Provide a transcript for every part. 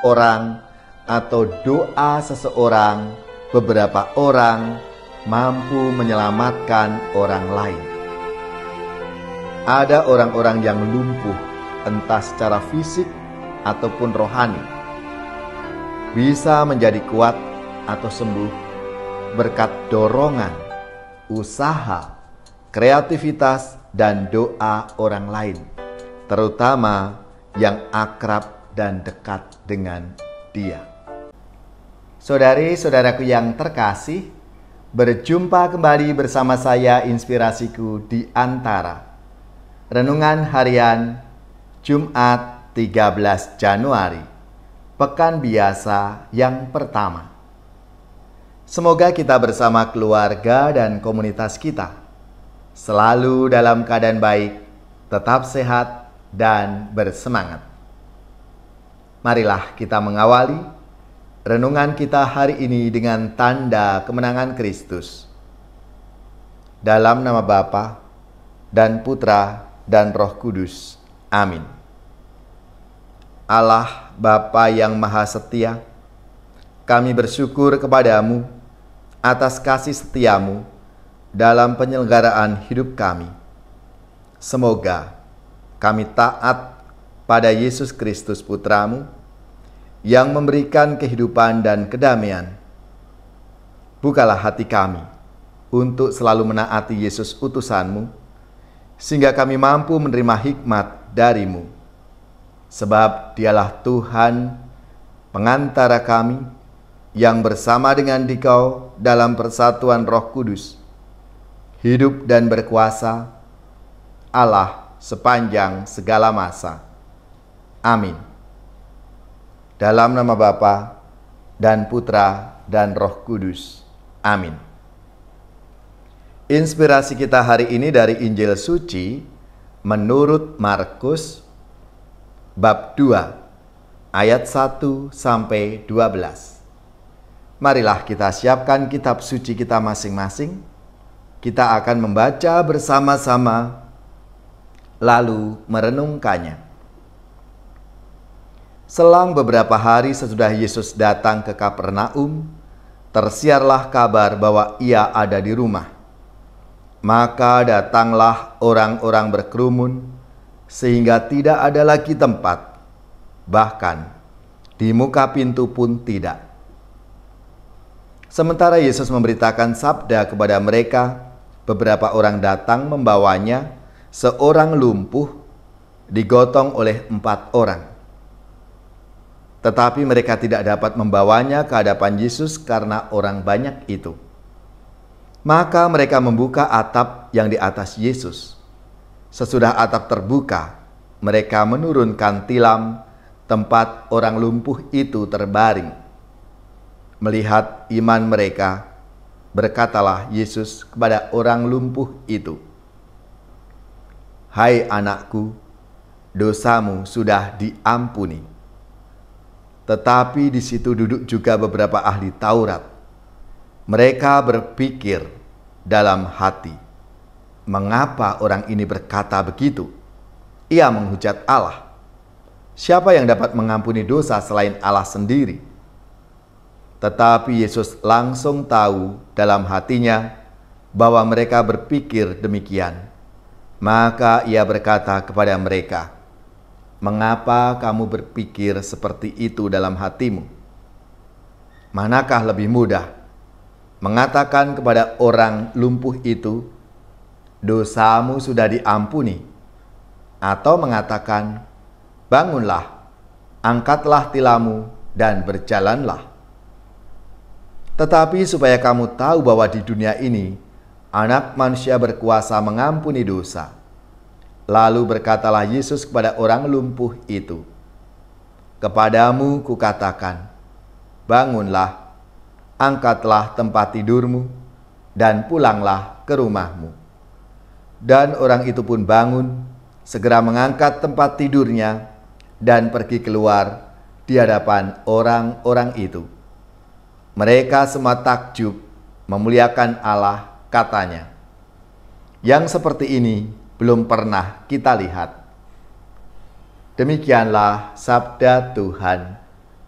orang atau doa seseorang, beberapa orang mampu menyelamatkan orang lain. Ada orang-orang yang lumpuh, entah secara fisik ataupun rohani, bisa menjadi kuat atau sembuh berkat dorongan, usaha, kreativitas, dan doa orang lain, terutama yang akrab dan dekat dengan dia. Saudari-saudaraku yang terkasih, berjumpa kembali bersama saya Inspirasiku di Antara. Renungan harian Jumat 13 Januari, pekan biasa yang pertama. Semoga kita bersama keluarga dan komunitas kita selalu dalam keadaan baik, tetap sehat, dan bersemangat. Marilah kita mengawali renungan kita hari ini dengan tanda kemenangan Kristus. Dalam nama Bapa dan Putra dan Roh Kudus. Amin. Allah Bapa yang Maha Setia, kami bersyukur kepadamu atas kasih setiamu dalam penyelenggaraan hidup kami. Semoga kami taat pada Yesus Kristus Putramu yang memberikan kehidupan dan kedamaian. Bukalah hati kami untuk selalu menaati Yesus utusanmu, sehingga kami mampu menerima hikmat darimu. Sebab dialah Tuhan pengantara kami yang bersama dengan Dikau dalam persatuan Roh Kudus, hidup dan berkuasa Allah sepanjang segala masa. Amin. Dalam nama Bapa dan Putra dan Roh Kudus. Amin. Inspirasi kita hari ini dari Injil Suci menurut Markus bab 2 ayat 1 sampai 12. Marilah kita siapkan kitab suci kita masing-masing. Kita akan membaca bersama-sama lalu merenungkannya. Selang beberapa hari sesudah Yesus datang ke Kapernaum, tersiarlah kabar bahwa ia ada di rumah. Maka datanglah orang-orang berkerumun, sehingga tidak ada lagi tempat, bahkan di muka pintu pun tidak. Sementara Yesus memberitakan sabda kepada mereka, beberapa orang datang membawanya seorang lumpuh digotong oleh 4 orang. Tetapi mereka tidak dapat membawanya ke hadapan Yesus karena orang banyak itu. Maka mereka membuka atap yang di atas Yesus. Sesudah atap terbuka, mereka menurunkan tilam tempat orang lumpuh itu terbaring. Melihat iman mereka, berkatalah Yesus kepada orang lumpuh itu, "Hai anakku, dosamu sudah diampuni." Tetapi di situ duduk juga beberapa ahli Taurat. Mereka berpikir dalam hati, "Mengapa orang ini berkata begitu? Ia menghujat Allah. Siapa yang dapat mengampuni dosa selain Allah sendiri?" Tetapi Yesus langsung tahu dalam hatinya bahwa mereka berpikir demikian. Maka ia berkata kepada mereka, "Mengapa kamu berpikir seperti itu dalam hatimu? Manakah lebih mudah, mengatakan kepada orang lumpuh itu, 'Dosamu sudah diampuni,' atau mengatakan, 'Bangunlah, angkatlah tilammu dan berjalanlah'? Tetapi supaya kamu tahu bahwa di dunia ini Anak Manusia berkuasa mengampuni dosa." Lalu berkatalah Yesus kepada orang lumpuh itu, "Kepadamu kukatakan, bangunlah, angkatlah tempat tidurmu, dan pulanglah ke rumahmu." Dan orang itu pun bangun, segera mengangkat tempat tidurnya, dan pergi keluar di hadapan orang-orang itu. Mereka semua takjub, memuliakan Allah, katanya, "Yang seperti ini belum pernah kita lihat." Demikianlah sabda Tuhan.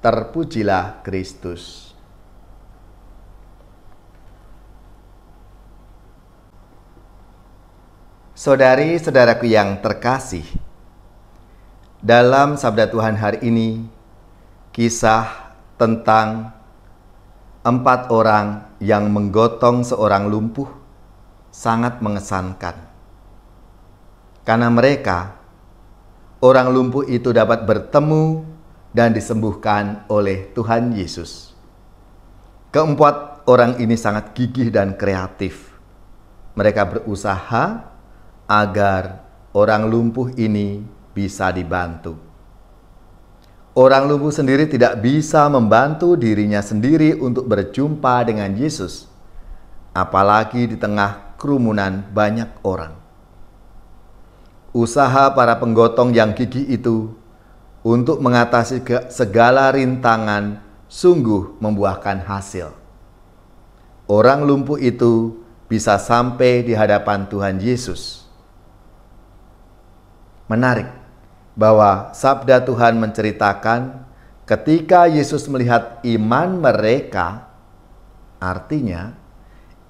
Terpujilah Kristus. Saudari-saudaraku yang terkasih, dalam sabda Tuhan hari ini, kisah tentang 4 orang yang menggotong seorang lumpuh sangat mengesankan. Karena mereka, orang lumpuh itu dapat bertemu dan disembuhkan oleh Tuhan Yesus. Keempat orang ini sangat gigih dan kreatif. Mereka berusaha agar orang lumpuh ini bisa dibantu. Orang lumpuh sendiri tidak bisa membantu dirinya sendiri untuk berjumpa dengan Yesus, apalagi di tengah kerumunan banyak orang. Usaha para penggotong yang gigih itu untuk mengatasi segala rintangan sungguh membuahkan hasil. Orang lumpuh itu bisa sampai di hadapan Tuhan Yesus. Menarik bahwa sabda Tuhan menceritakan ketika Yesus melihat iman mereka, artinya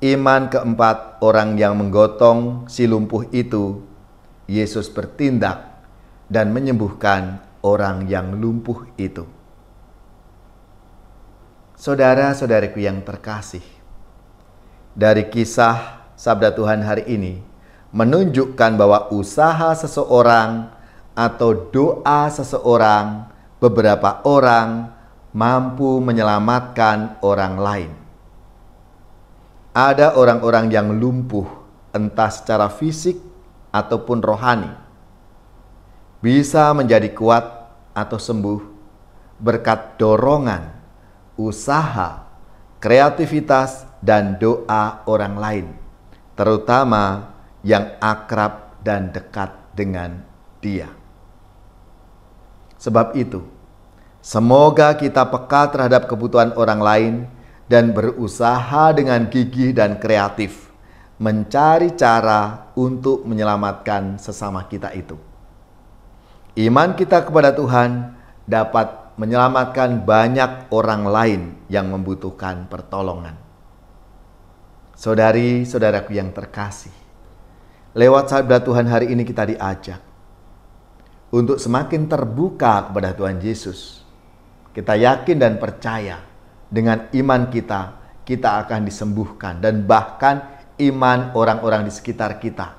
iman keempat orang yang menggotong si lumpuh itu, Yesus bertindak dan menyembuhkan orang yang lumpuh itu. Saudara-saudariku yang terkasih, dari kisah sabda Tuhan hari ini menunjukkan bahwa usaha seseorang atau doa seseorang, beberapa orang mampu menyelamatkan orang lain. Ada orang-orang yang lumpuh entah secara fisik ataupun rohani, bisa menjadi kuat atau sembuh berkat dorongan, usaha, kreativitas, dan doa orang lain, terutama yang akrab dan dekat dengan Dia. Sebab itu, semoga kita peka terhadap kebutuhan orang lain dan berusaha dengan gigih dan kreatif mencari cara untuk menyelamatkan sesama kita itu. Iman kita kepada Tuhan dapat menyelamatkan banyak orang lain yang membutuhkan pertolongan. Saudari-saudaraku yang terkasih, lewat sabda Tuhan hari ini kita diajak untuk semakin terbuka kepada Tuhan Yesus. Kita yakin dan percaya dengan iman kita, kita akan disembuhkan, dan bahkan iman orang-orang di sekitar kita,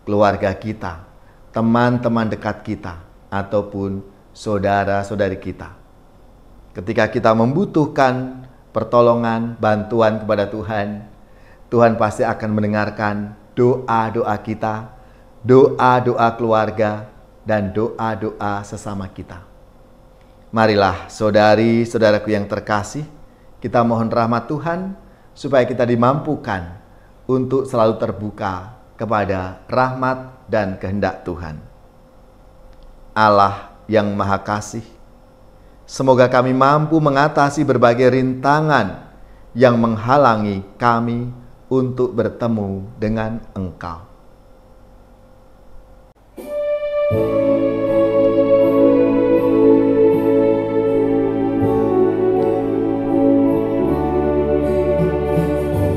keluarga kita, teman-teman dekat kita, ataupun saudara-saudari kita. Ketika kita membutuhkan pertolongan, bantuan kepada Tuhan, Tuhan pasti akan mendengarkan doa-doa kita, doa-doa keluarga, dan doa-doa sesama kita. Marilah saudari-saudaraku yang terkasih, kita mohon rahmat Tuhan supaya kita dimampukan untuk selalu terbuka kepada rahmat dan kehendak Tuhan. Allah yang Maha Kasih, semoga kami mampu mengatasi berbagai rintangan yang menghalangi kami untuk bertemu dengan Engkau.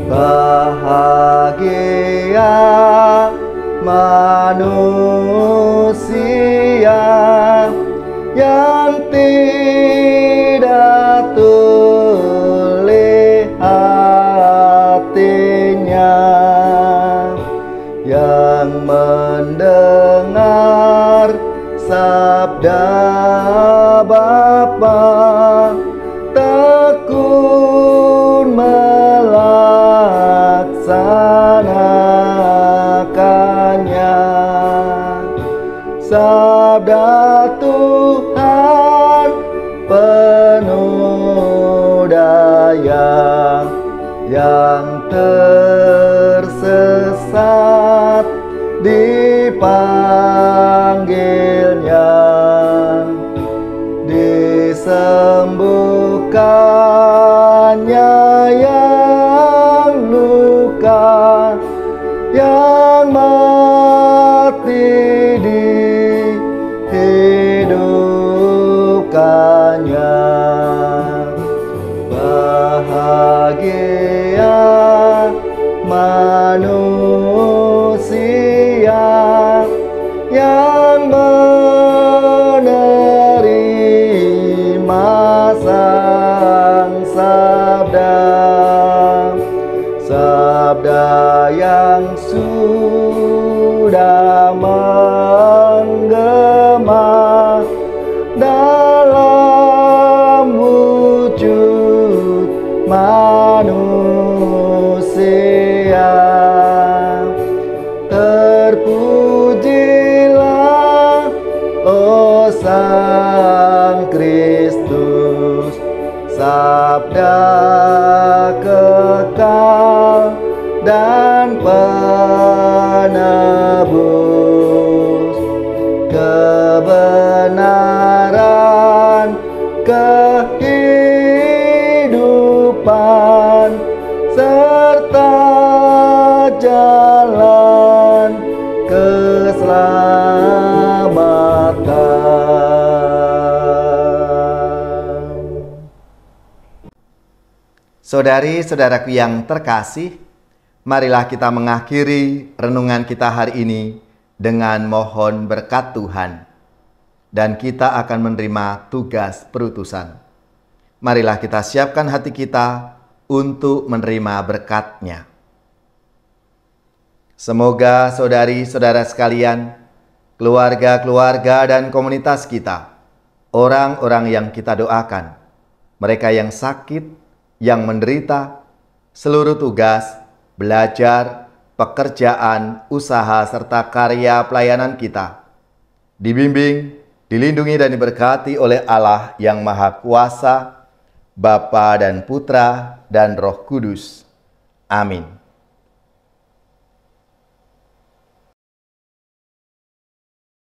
Bahagia manusia yang tidak tuli hatinya, yang mendengar sabda Bapa, tekun melaksanakannya. Sabda Tuhan penuh daya, yang tersesat dipanggilnya, disembuhkannya yang luka, yang mati dihidupkannya. sabda yang sudah menggema dalam wujud manusia. Terpujilah, oh Sang Kristus, sabda kekal dan penebus, kebenaran, kehidupan, serta jalan keselamatan. Saudari-saudaraku yang terkasih, marilah kita mengakhiri renungan kita hari ini dengan mohon berkat Tuhan, dan kita akan menerima tugas perutusan. Marilah kita siapkan hati kita untuk menerima berkat-Nya. Semoga saudari-saudara sekalian, keluarga-keluarga dan komunitas kita, orang-orang yang kita doakan, mereka yang sakit, yang menderita, seluruh tugas, belajar, pekerjaan, usaha, serta karya pelayanan kita, dibimbing, dilindungi dan diberkati oleh Allah yang Maha Kuasa, Bapa dan Putra dan Roh Kudus. Amin.